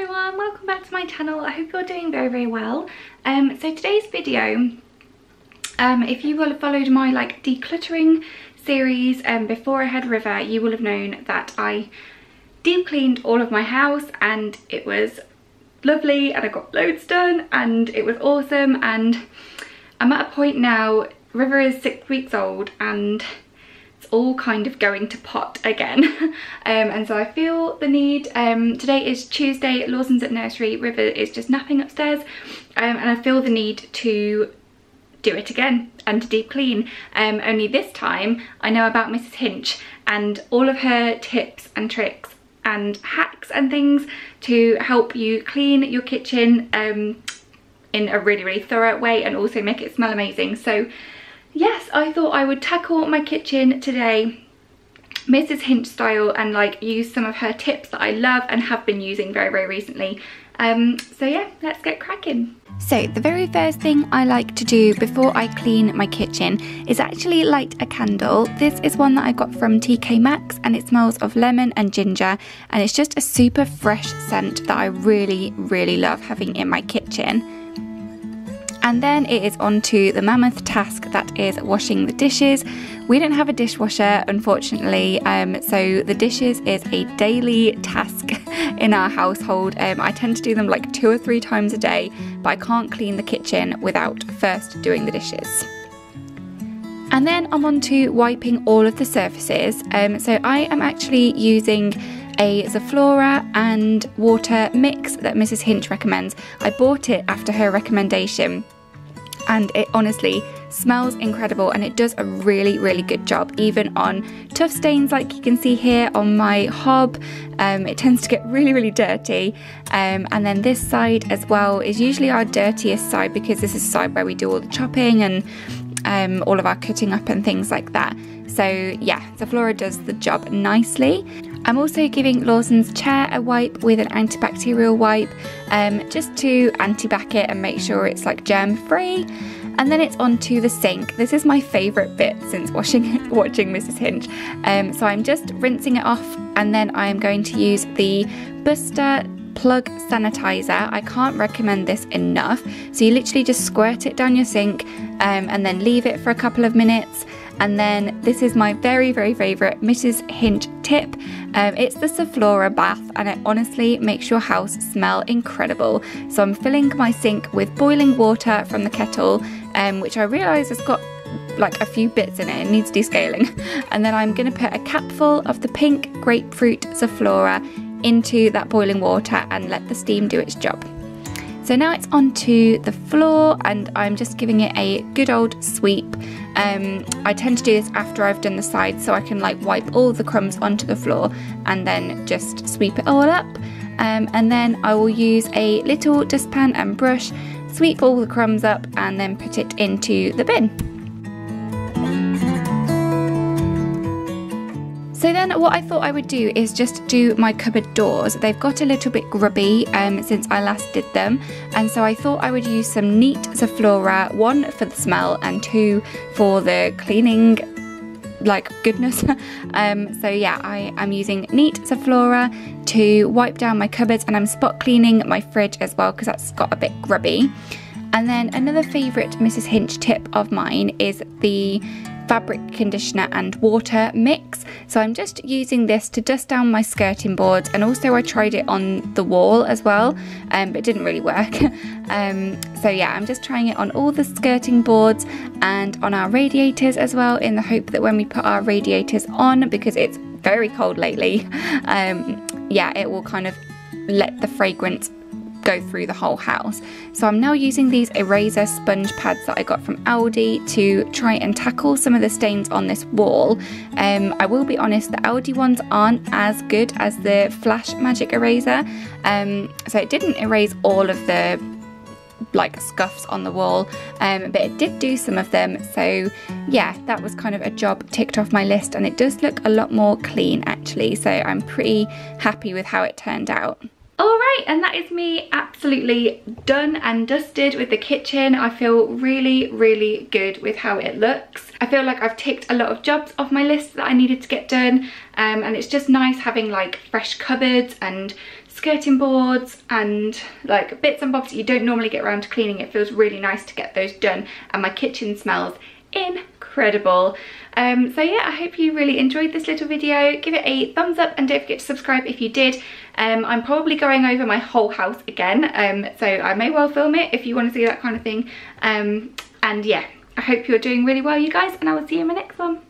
everyone, welcome back to my channel. I hope you're doing very well. So today's video, if you will have followed my decluttering series before I had River, you will have known that I deep cleaned all of my house and it was lovely and I got loads done and it was awesome, and I'm at a point now, River is 6 weeks old and it's all kind of going to pot again. And so I feel the need, today is Tuesday, Lawson's at nursery, River is just napping upstairs, and I feel the need to do it again and to deep clean. Only this time I know about Mrs. Hinch and all of her tips and tricks and hacks and things to help you clean your kitchen in a really thorough way and also make it smell amazing. So yes, I thought I would tackle my kitchen today Mrs. Hinch style and use some of her tips that I love and have been using very recently. So yeah, let's get cracking. So the very first thing I like to do before I clean my kitchen is actually light a candle. This is one that I got from TK Maxx and it smells of lemon and ginger, and it's just a super fresh scent that I really love having in my kitchen. And then it is on to the mammoth task, that is washing the dishes. We don't have a dishwasher, unfortunately, so the dishes is a daily task in our household. I tend to do them 2 or 3 times a day, but I can't clean the kitchen without first doing the dishes. And then I'm on to wiping all of the surfaces. So I am actually using a Zaflora and water mix that Mrs. Hinch recommends. I bought it after her recommendation and it honestly smells incredible and it does a really good job even on tough stains like you can see here on my hob. It tends to get really dirty, and then this side as well is usually our dirtiest side because this is the side where we do all the chopping and all of our cutting up and things like that. So yeah, Zaflora does the job nicely. I'm also giving Lawson's chair a wipe with an antibacterial wipe, just to anti-bac it and make sure it's germ free. And then it's onto the sink. This is my favourite bit since watching Mrs. Hinch. So I'm just rinsing it off and then I am going to use the Buster plug sanitizer. I can't recommend this enough. So you literally just squirt it down your sink and then leave it for a couple of minutes. And then this is my very favourite Mrs. Hinch tip. It's the Zaflora bath and it honestly makes your house smell incredible. So I'm filling my sink with boiling water from the kettle, which I realise has got a few bits in it needs descaling. And then I'm going to put a capful of the pink grapefruit Zaflora into that boiling water and let the steam do its job. So now it's onto the floor and I'm just giving it a good old sweep. I tend to do this after I've done the sides so I can wipe all the crumbs onto the floor and then just sweep it all up. And then I will use a little dustpan and brush, sweep all the crumbs up and then put it into the bin. So then what I thought I would do is just do my cupboard doors. They've got a little bit grubby since I last did them, and so I thought I would use some neat Zaflora, 1 for the smell and 2 for the cleaning goodness. So yeah, I am using neat Zaflora to wipe down my cupboards, and I'm spot cleaning my fridge as well because that's got a bit grubby. And then another favourite Mrs. Hinch tip of mine is the fabric conditioner and water mix. So I'm just using this to dust down my skirting boards, and also I tried it on the wall as well, but it didn't really work. So yeah, I'm just trying it on all the skirting boards and on our radiators as well, in the hope that when we put our radiators on, because it's very cold lately, yeah, it will kind of let the fragrance go through the whole house. So I'm now using these eraser sponge pads that I got from Aldi to try and tackle some of the stains on this wall. I will be honest, the Aldi ones aren't as good as the Flash Magic eraser, so it didn't erase all of the scuffs on the wall, but it did do some of them. So yeah, that was kind of a job ticked off my list, and it does look a lot more clean actually, so I'm pretty happy with how it turned out. Alright, and that is me absolutely done and dusted with the kitchen. I feel really good with how it looks. I feel like I've ticked a lot of jobs off my list that I needed to get done, and it's just nice having fresh cupboards and skirting boards and like bits and bobs that you don't normally get around to cleaning. It feels really nice to get those done, and my kitchen smells incredible. So yeah, I hope you really enjoyed this little video. Give it a thumbs up and don't forget to subscribe if you did. I'm probably going over my whole house again, so I may well film it if you want to see that kind of thing. And yeah, I hope you're doing really well, you guys, and I will see you in my next one.